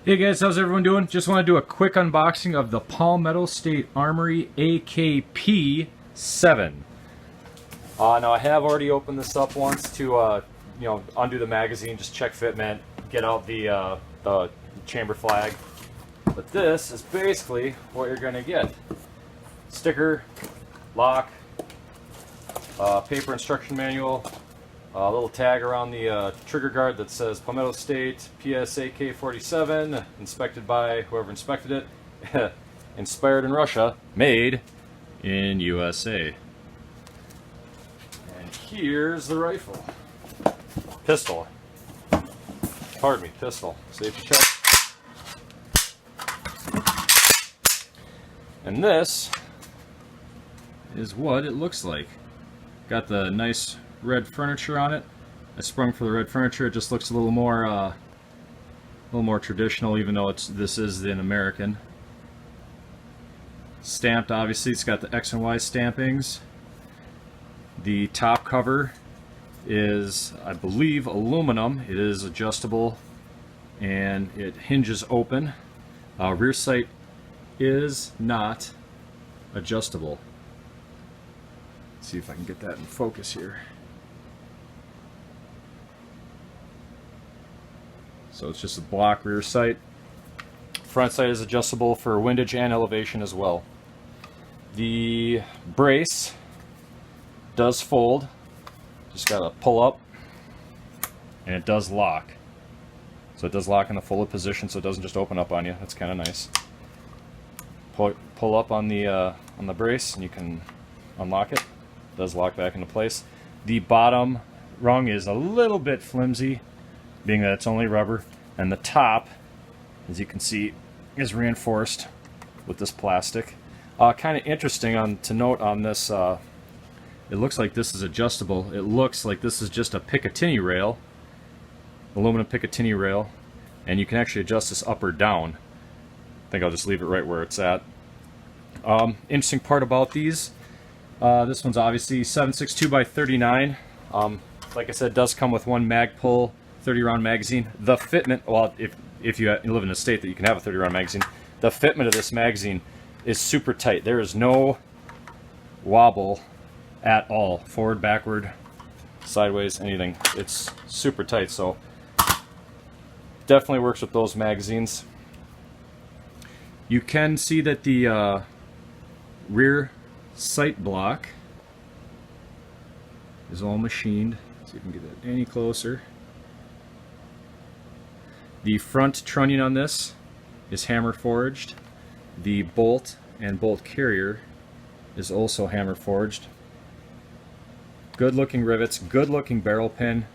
Hey guys, how's everyone doing? Just want to do a quick unboxing of the Palmetto State Armory AK-P7. Now I have already opened this up once to undo the magazine, just check fitment, get out the chamber flag. But this is basically what you're going to get: sticker, lock, paper instruction manual, a little tag around the trigger guard that says Palmetto State PSA AK-47, inspected by whoever inspected it, inspired in Russia, made in USA. And here's the rifle. Pistol. Pardon me, pistol. Safety check. And this is what it looks like. Got the nice red furniture on it. I sprung for the red furniture. It just looks a little more traditional, even though this is an American. Stamped, obviously, it's got the X and Y stampings. The top cover is, I believe, aluminum. It is adjustable and it hinges open. Rear sight is not adjustable. Let's see if I can get that in focus here. So it's just a block rear sight. Front sight is adjustable for windage and elevation as well. The brace does fold. Just gotta pull up, and it does lock. So it does lock in the folded position, so it doesn't just open up on you. That's kind of nice. Pull up on the brace, and you can unlock it. It does lock back into place. The bottom rung is a little bit flimsy, being that it's only rubber, and the top, as you can see, is reinforced with this plastic. Kind of interesting to note on this, it looks like this is adjustable. It looks like this is just a Picatinny rail, aluminum Picatinny rail, and you can actually adjust this up or down. I think I'll just leave it right where it's at. Interesting part about these, this one's obviously 7.62 by 39. Like I said, it does come with one mag pull, 30-round magazine. The fitment, well, if you live in a state that you can have a 30-round magazine, the fitment of this magazine is super tight. There is no wobble at all, forward, backward, sideways, anything. It's super tight, so definitely works with those magazines. You can see that the rear sight block is all machined. See if we can get that any closer. The front trunnion on this is hammer forged. The bolt and bolt carrier is also hammer forged. Good looking rivets, good looking barrel pin,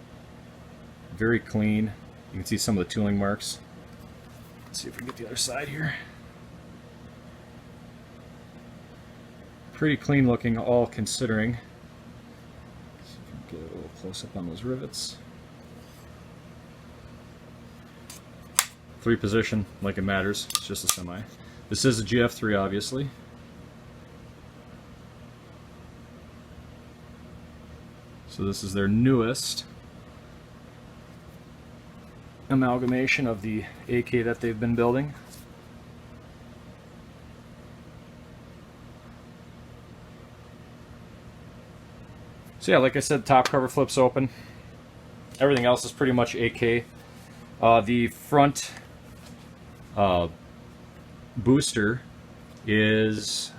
very clean. You can see some of the tooling marks. Let's see if we can get the other side here. Pretty clean looking, all considering. Let's see if we can get a little close up on those rivets. 3-position, like it matters. It's just a semi. This is a Gf3, obviously. So this is their newest amalgamation of the AK that they've been building. So yeah, like I said, top cover flips open. Everything else is pretty much AK. The front booster is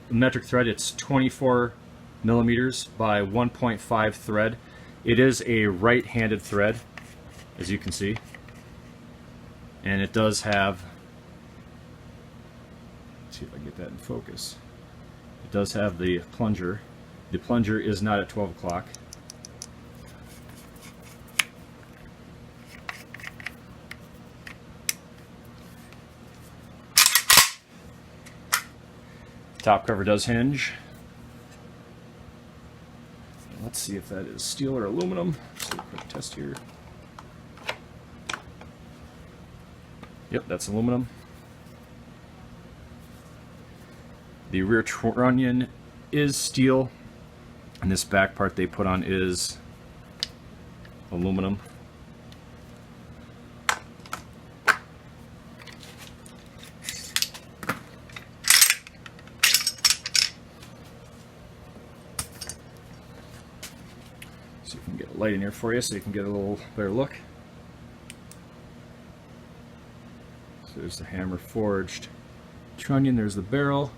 metric thread. It's 24 millimeters by 1.5 thread. It is a right-handed thread, as you can see, and it does have, let's see if I can get that in focus, it does have the plunger. The plunger is not at 12 o'clock. Top cover does hinge. Let's see if that is steel or aluminum. Let's do a quick test here. Yep, that's aluminum. The rear trunnion is steel, and this back part they put on is aluminum. See if we can get a light in here for you so you can get a little better look. So there's the hammer forged trunnion, there's the barrel.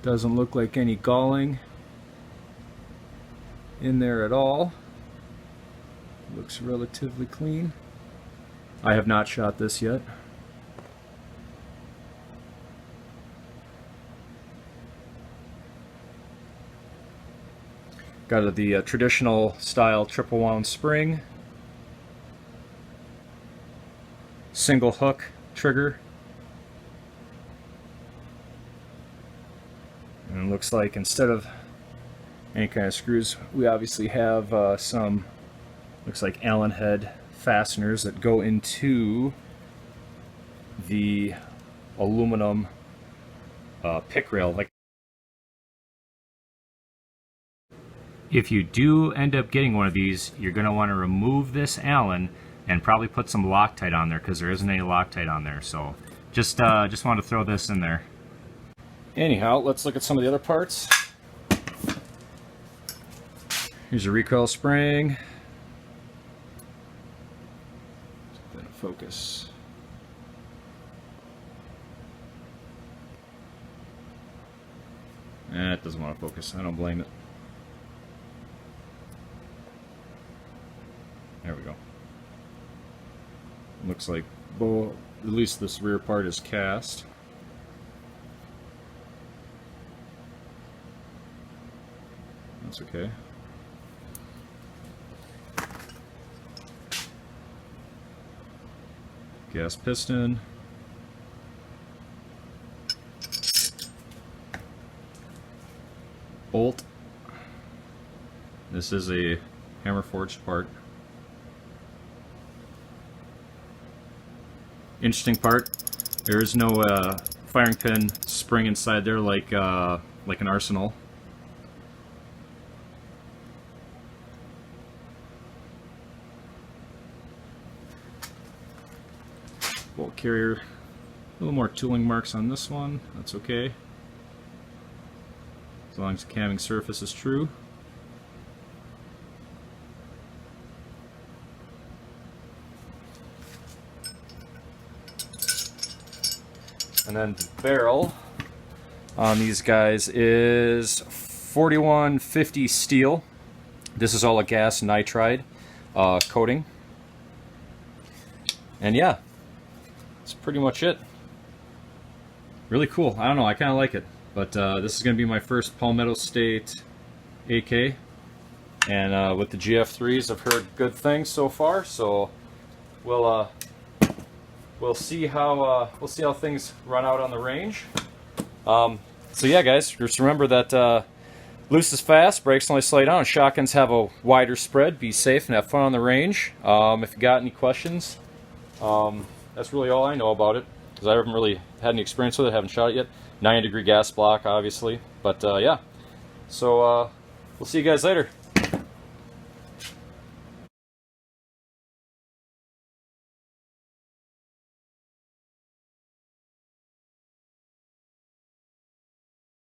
Doesn't look like any galling in there at all. Looks relatively clean. I have not shot this yet. Got the traditional style triple wound spring. Single hook trigger. And it looks like instead of any kind of screws, we obviously have some, looks like Allen head fasteners that go into the aluminum pick rail. Like, if you do end up getting one of these, you're going to want to remove this Allen and probably put some Loctite on there, because there isn't any Loctite on there. So just want to throw this in there. Anyhow, let's look at some of the other parts. Here's a recoil spring. Then a focus. It doesn't want to focus. I don't blame it. There we go. Looks like both, at least this rear part is cast. That's okay. Gas piston. Bolt. This is a hammer forged part. Interesting part. There is no firing pin spring inside there like an Arsenal. Bolt carrier. A little more tooling marks on this one. That's okay, as long as the camming surface is true. And then the barrel on these guys is 4150 steel. This is all a gas nitride coating. And yeah, that's pretty much it. Really cool. I don't know, I kind of like it. But this is going to be my first Palmetto State AK. And with the GF3s, I've heard good things so far. So we'll see how things run out on the range. So yeah, guys, just remember that loose is fast, brakes only slow down, and shotguns have a wider spread. Be safe and have fun on the range. If you got any questions, that's really all I know about it, because I haven't really had any experience with it, haven't shot it yet. 90-degree gas block, obviously, but yeah. So we'll see you guys later.